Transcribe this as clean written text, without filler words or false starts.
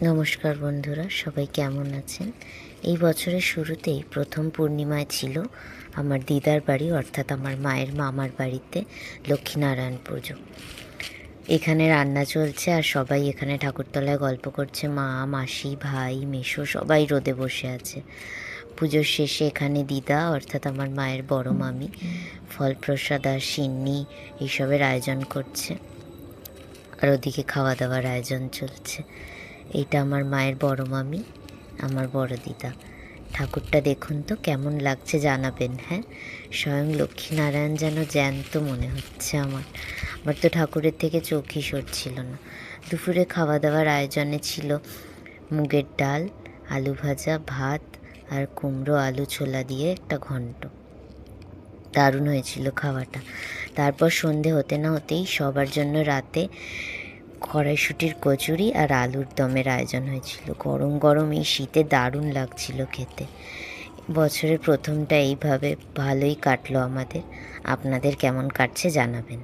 নমস্কার বন্ধুরা, সবাই কেমন আছেন? এই বছরের শুরুতেই প্রথম পূর্ণিমায় ছিল আমার দিদার বাড়ি অর্থাৎ আমার মায়ের মামার বাড়িতে লক্ষ্মীনারায়ণ পুজো। এখানে রান্না চলছে আর সবাই এখানে ঠাকুরতলায় গল্প করছে। মা, মাসি, ভাই, মেসো সবাই রোদে বসে আছে। পুজোর শেষে এখানে দিদা অর্থাৎ আমার মায়ের বড় মামি ফল প্রসাদ আর সিন্নি এইসবের আয়োজন করছে, আর ওদিকে খাওয়া দাওয়ার আয়োজন চলছে। এইটা আমার মায়ের বড় মামি, আমার বড় দিদা। ঠাকুরটা দেখুন তো কেমন লাগছে জানাবেন। হ্যাঁ, স্বয়ং লক্ষ্মীনারায়ণ যেন জ্যান্ত মনে হচ্ছে আমার তো ঠাকুরের থেকে চোখই সরছিল না। দুপুরে খাওয়া দাওয়ার আয়োজনে ছিল মুগের ডাল, আলু ভাজা, ভাত আর কুমড়ো আলু ছোলা দিয়ে একটা ঘন্ট। দারুণ হয়েছিল খাওয়াটা। তারপর সন্ধে হতে না হতেই সবার জন্য রাতে কড়াইশুঁটির কচুরি আর আলুর দমের আয়োজন হয়েছিল। গরম গরম এই শীতে দারুণ লাগছিল খেতে। বছরের প্রথমটা এইভাবে ভালোই কাটলো আমাদের। আপনাদের কেমন কাটছে জানাবেন।